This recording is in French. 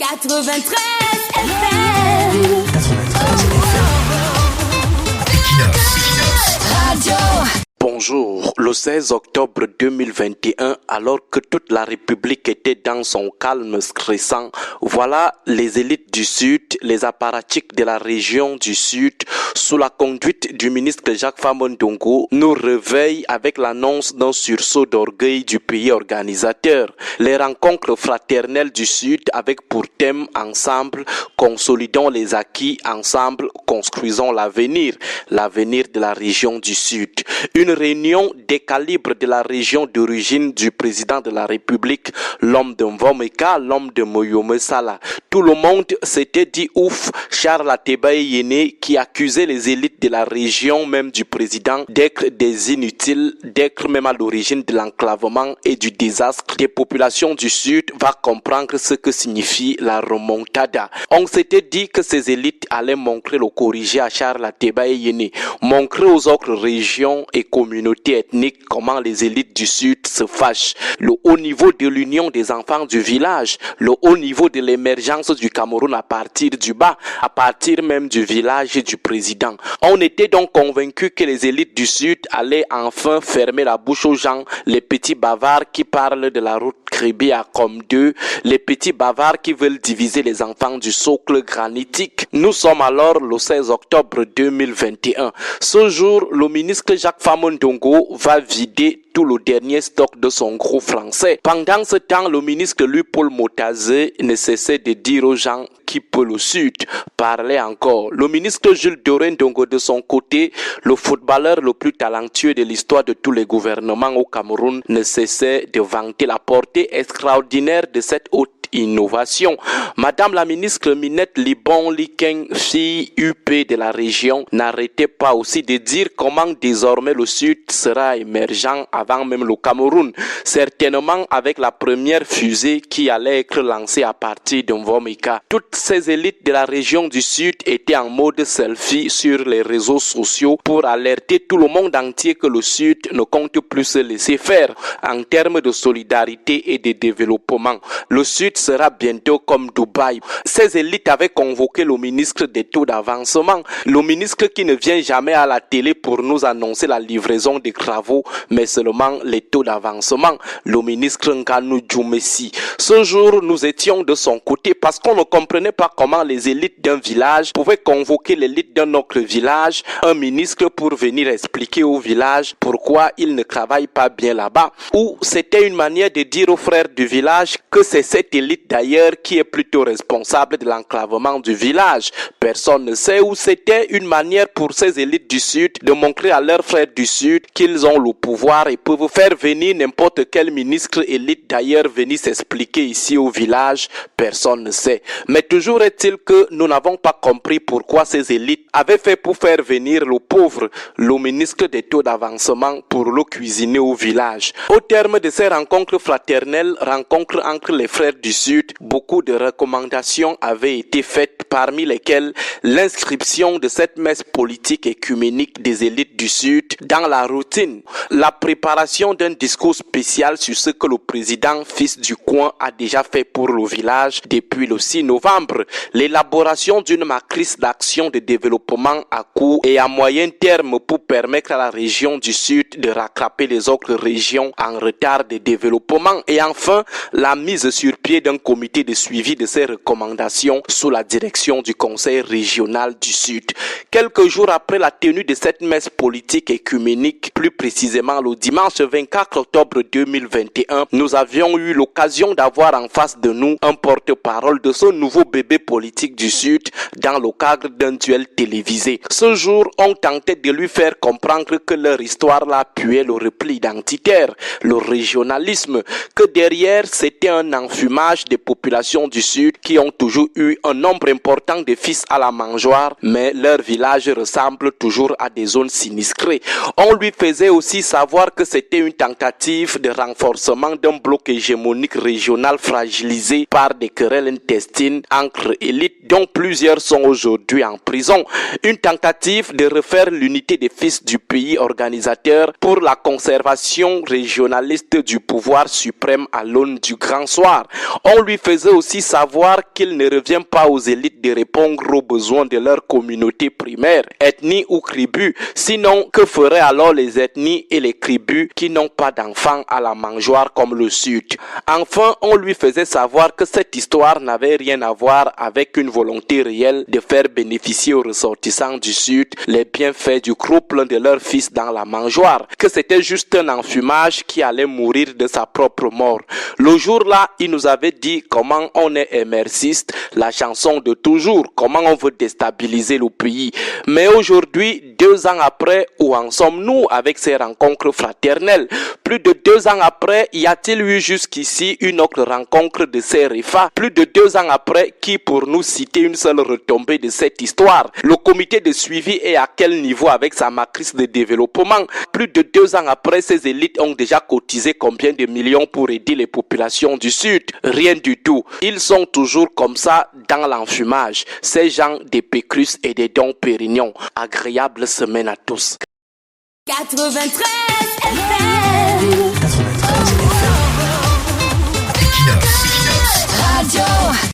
93 FM. Radio. Bonjour, le 16 octobre 2021, alors que toute la République était dans son calme stressant, voilà les élites du Sud, les apparatchiks de la région du Sud, sous la conduite du ministre Jacques Famondongo, nous réveillent avec l'annonce d'un sursaut d'orgueil du pays organisateur. Les rencontres fraternelles du Sud avec pour thème ensemble, consolidons les acquis, ensemble, construisons l'avenir de la région du Sud. Une réunion des calibres de la région d'origine du président de la République, l'homme de Mvomeka, l'homme de Moyome Sala. Tout le monde s'était dit ouf, Charles Ateba Yene qui accusait les élites de la région, même du président, d'être des inutiles, d'être même à l'origine de l'enclavement et du désastre des populations du Sud, va comprendre ce que signifie la remontada. On s'était dit que ces élites allaient montrer le corrigé à Charles Ateba Yene, montrer aux autres régions et communautés ethniques comment les élites du Sud se fâchent. Le haut niveau de l'union des enfants du village, le haut niveau de l'émergence du Cameroun à partir du bas, à partir même du village et du président. On était donc convaincus que les élites du Sud allaient enfin fermer la bouche aux gens, les petits bavards qui parlent de la route Krébé à Comme-2, les petits bavards qui veulent diviser les enfants du socle granitique. Nous sommes alors le 16 octobre 2021. Ce jour, le ministre Jacques Famondongo va vider tout le dernier stock de son groupe français. Pendant ce temps, le ministre Louis-Paul Motazé ne cessait de dire aux gens qui peut le Sud parler encore. Le ministre Jules Dorendongo de son côté, le footballeur le plus talentueux de l'histoire de tous les gouvernements au Cameroun, ne cessait de vanter la portée extraordinaire de cette haute innovation. Madame la ministre Minette Libon Likeng, fille UP de la région, n'arrêtait pas aussi de dire comment désormais le Sud sera émergent avant même le Cameroun, certainement avec la première fusée qui allait être lancée à partir de Mvomeka. Toutes ces élites de la région du Sud étaient en mode selfie sur les réseaux sociaux pour alerter tout le monde entier que le Sud ne compte plus se laisser faire en termes de solidarité et de développement. Le Sud sera bientôt comme Dubaï. Ces élites avaient convoqué le ministre des taux d'avancement, le ministre qui ne vient jamais à la télé pour nous annoncer la livraison des travaux, mais seulement les taux d'avancement, le ministre Nganou Djoumessi. Ce jour, nous étions de son côté parce qu'on ne comprenait pas comment les élites d'un village pouvaient convoquer l'élite d'un autre village, un ministre pour venir expliquer au village pourquoi il ne travaille pas bien là-bas, ou c'était une manière de dire aux frères du village que c'est cette élite d'ailleurs qui est plutôt responsable de l'enclavement du village. Personne ne sait, où c'était une manière pour ces élites du Sud de montrer à leurs frères du Sud qu'ils ont le pouvoir et peuvent faire venir n'importe quel ministre élite d'ailleurs venir s'expliquer ici au village. Personne ne sait. Mais toujours est-il que nous n'avons pas compris pourquoi ces élites avaient fait pour faire venir le pauvre, le ministre des taux d'avancement pour le cuisiner au village. Au terme de ces rencontres fraternelles, rencontres entre les frères du Sud, beaucoup de recommandations avaient été faites, parmi lesquelles l'inscription de cette messe politique écuménique des élites du Sud dans la routine, la préparation d'un discours spécial sur ce que le président fils du coin a déjà fait pour le village depuis le 6 novembre, l'élaboration d'une matrice d'action de développement à court et à moyen terme pour permettre à la région du Sud de rattraper les autres régions en retard de développement et enfin la mise sur pied d'un comité de suivi de ces recommandations sous la direction du Conseil régional du Sud. Quelques jours après la tenue de cette messe politique écuménique, plus précisément le dimanche 24 octobre 2021, nous avions eu l'occasion d'avoir en face de nous un porte-parole de ce nouveau bébé politique du Sud dans le cadre d'un duel télévisé. Ce jour, on tentait de lui faire comprendre que leur histoire là puait le repli identitaire, le régionalisme, que derrière c'était un enfumage des populations du Sud qui ont toujours eu un nombre important de fils à la mangeoire, mais leur village ressemble toujours à des zones sinistrées. On lui faisait aussi savoir que c'était une tentative de renforcement d'un bloc hégémonique régional fragilisé par des querelles intestines entre élites dont plusieurs sont aujourd'hui en prison. Une tentative de refaire l'unité des fils du pays organisateur pour la conservation régionaliste du pouvoir suprême à l'aune du grand soir. On lui faisait aussi savoir qu'il ne revient pas aux élites de répondre aux besoins de leur communauté primaire, ethnie ou tribu. Sinon, que feraient alors les ethnies et les tribus qui n'ont pas d'enfants à la mangeoire comme le Sud? Enfin, on lui faisait savoir que cette histoire n'avait rien à voir avec une volonté réelle de faire bénéficier aux ressortissants du Sud les bienfaits du couple de leur fils dans la mangeoire, que c'était juste un enfumage qui allait mourir de sa propre mort. Le jour-là, il nous avait dit comment on est émergiste, la chanson de toujours, comment on veut déstabiliser le pays. Mais aujourd'hui, 2 ans après, où en sommes-nous avec ces rencontres fraternelles? Plus de 2 ans après, y a-t-il eu jusqu'ici une autre rencontre de ces REFA? Plus de 2 ans après, qui pour nous citer une seule retombée de cette histoire? Le comité de suivi est à quel niveau avec sa matrice de développement? Plus de 2 ans après, ces élites ont déjà cotisé combien de millions pour aider les populations du Sud? Rien du tout. Ils sont toujours comme ça dans l'enfumage. Ces gens des Pécrus et des Dom Pérignon. Agréable semaine à tous. 93 FM.